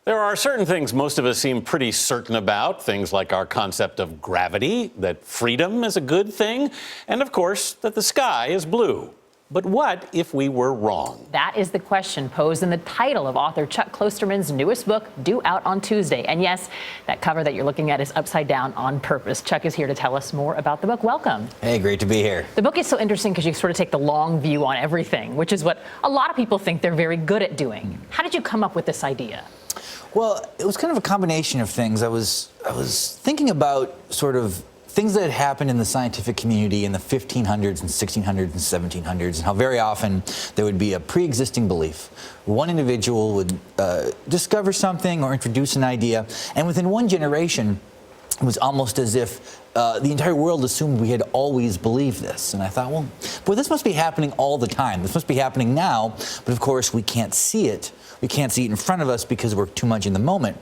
There are certain things most of us seem pretty certain about, things like our concept of gravity, that freedom is a good thing, and of course, that the sky is blue. But what if we were wrong? That is the question posed in the title of author Chuck Klosterman's newest book, due out on Tuesday. And yes, that cover that you're looking at is upside down on purpose. Chuck is here to tell us more about the book. Welcome. Hey, great to be here. The book is so interesting because you sort of take the long view on everything, which is what a lot of people think they're very good at doing. How did you come up with this idea? Well, it was kind of a combination of things. I was thinking about sort of things that had happened in the scientific community in the 1500s and 1600s and 1700s, and how very often there would be a pre-existing belief. One individual would discover something or introduce an idea, and within one generation, it was almost as if the entire world assumed we had always believed this. And I thought, well, boy, this must be happening all the time. This must be happening now, but of course we can't see it. We can't see it in front of us because we're too much in the moment.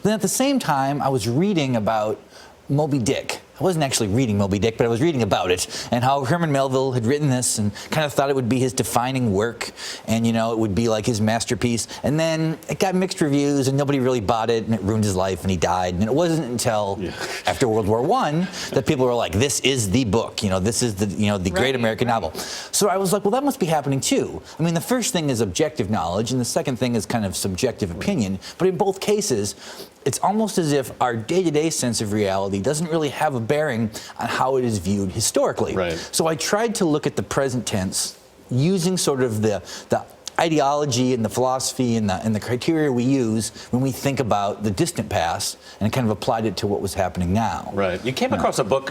Then at the same time, I was reading about Moby Dick. I wasn't actually reading Moby Dick, but I was reading about it and how Herman Melville had written this and kind of thought it would be his defining work and, you know, it would be like his masterpiece. And then it got mixed reviews and nobody really bought it and it ruined his life and he died. And it wasn't until after World War I that people were like, this is the book, you know, this is the, you know, the great American novel. So I was like, well, that must be happening too. I mean, the first thing is objective knowledge and the second thing is kind of subjective opinion. But in both cases, it's almost as if our day-to-day sense of reality doesn't really have a bearing on how it is viewed historically. Right. So I tried to look at the present tense using sort of the ideology and the philosophy and the criteria we use when we think about the distant past and kind of applied it to what was happening now. Right. You came across a book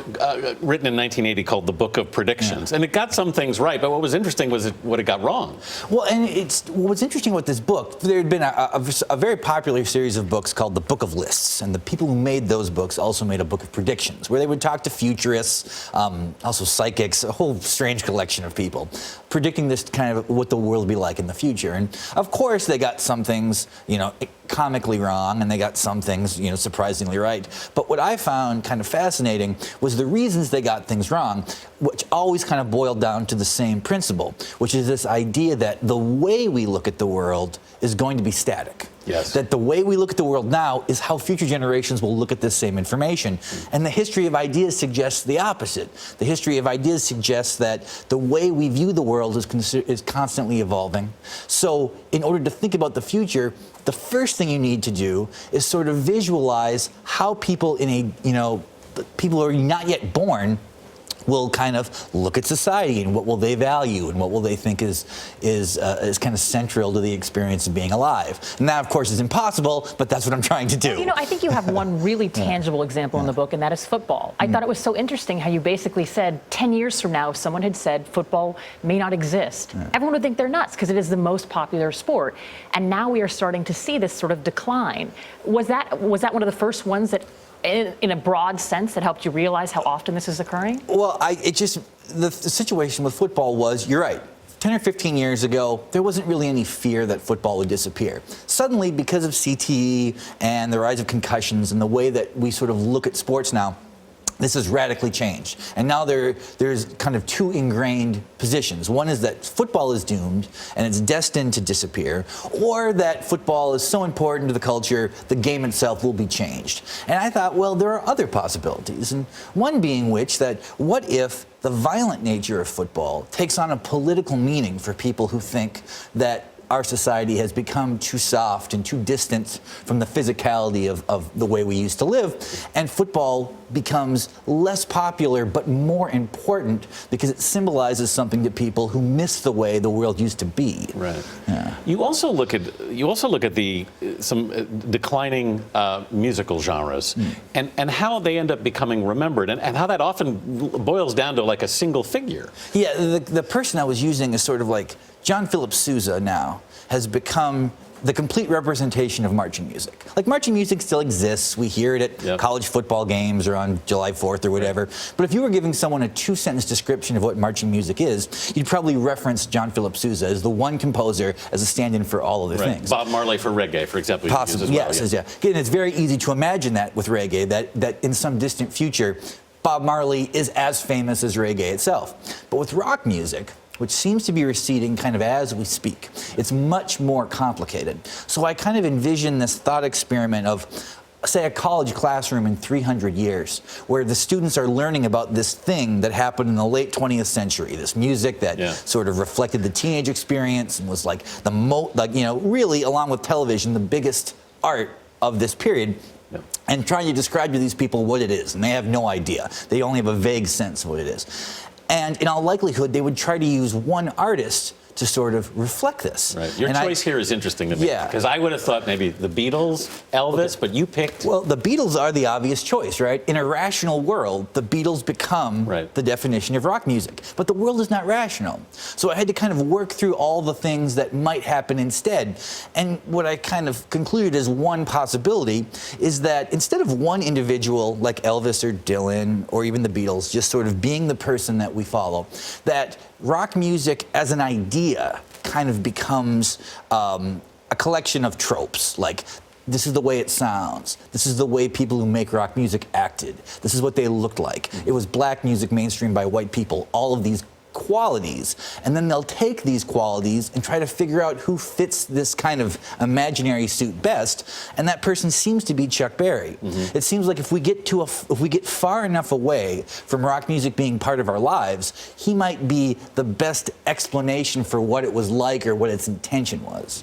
written in 1980 called The Book of Predictions, and it got some things right, but what was interesting was what it got wrong. Well, and what's interesting about this book, there had been a very popular series of books called The Book of Lists, and the people who made those books also made a Book of Predictions, where they would talk to futurists, also psychics, a whole strange collection of people, predicting this kind of what the world would be like in the future. And of course they got some things, you know, comically wrong, and they got some things, you know, surprisingly right. But what I found kind of fascinating was the reasons they got things wrong, which always kind of boiled down to the same principle, which is this idea that the way we look at the world is going to be static. Yes. That the way we look at the world now is how future generations will look at this same information. And the history of ideas suggests the opposite. The history of ideas suggests that the way we view the world is constantly evolving. So in order to think about the future, the first thing you need to do is sort of visualize how people people who are not yet born will kind of look at society and what will they value and what will they think is kind of central to the experience of being alive. And that, of course, is impossible, but that's what I'm trying to do. Well, you know, I think you have one really tangible example in the book, and that is football. I thought it was so interesting how you basically said 10 years from now, if someone had said football may not exist, everyone would think they're nuts because it is the most popular sport. And now we are starting to see this sort of decline. Was that one of the first ones that, in a broad sense, that helped you realize how often this is occurring? Well, the situation with football was, you're right, 10 or 15 years ago, there wasn't really any fear that football would disappear. Suddenly, because of CTE and the rise of concussions and the way that we sort of look at sports now, this has radically changed. And now there's kind of two ingrained positions. One is that football is doomed and it's destined to disappear, or that football is so important to the culture, the game itself will be changed. And I thought, well, there are other possibilities. And one being which that what if the violent nature of football takes on a political meaning for people who think that our society has become too soft and too distant from the physicality of the way we used to live, and football becomes less popular but more important because it symbolizes something to people who miss the way the world used to be. Right. Yeah. You also look at some declining musical genres and how they end up becoming remembered and how that often boils down to like a single figure. Yeah, the person I was using is sort of like John Philip Sousa now has become the complete representation of marching music. Like, marching music still exists. We hear it at college football games or on July 4th or whatever. But if you were giving someone a 2-sentence description of what marching music is, you'd probably reference John Philip Sousa as the one composer as a stand-in for all other things. Bob Marley for reggae, for example. Possibly, yes. And it's very easy to imagine that with reggae, that in some distant future, Bob Marley is as famous as reggae itself. But with rock music, which seems to be receding kind of as we speak. It's much more complicated. So I kind of envision this thought experiment of, say, a college classroom in 300 years, where the students are learning about this thing that happened in the late 20th century, this music that sort of reflected the teenage experience and was like really, along with television, the biggest art of this period. And trying to describe to these people what it is, and they have no idea. They only have a vague sense of what it is. And in all likelihood, they would try to use one artist to sort of reflect this. Right. Your choice here is interesting to me. Yeah. Because I would have thought maybe the Beatles, Elvis, but you picked... Well, the Beatles are the obvious choice, right? In a rational world, the Beatles become the definition of rock music. But the world is not rational. So I had to kind of work through all the things that might happen instead. And what I kind of concluded as one possibility is that instead of one individual like Elvis or Dylan or even the Beatles just sort of being the person that we follow, that rock music as an idea kind of becomes a collection of tropes, like this is the way it sounds, this is the way people who make rock music acted, this is what they looked like. It was black music mainstreamed by white people, all of these qualities, and then they'll take these qualities and try to figure out who fits this kind of imaginary suit best, and that person seems to be Chuck Berry. It seems like if we get far enough away from rock music being part of our lives, he might be the best explanation for what it was like or what its intention was.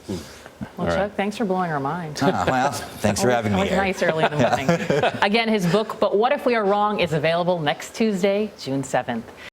Well, Chuck, thanks for blowing our minds. Well, thanks for having me here. Nice early in the morning. Again, his book, But What If We Are Wrong, is available next Tuesday, June 7th.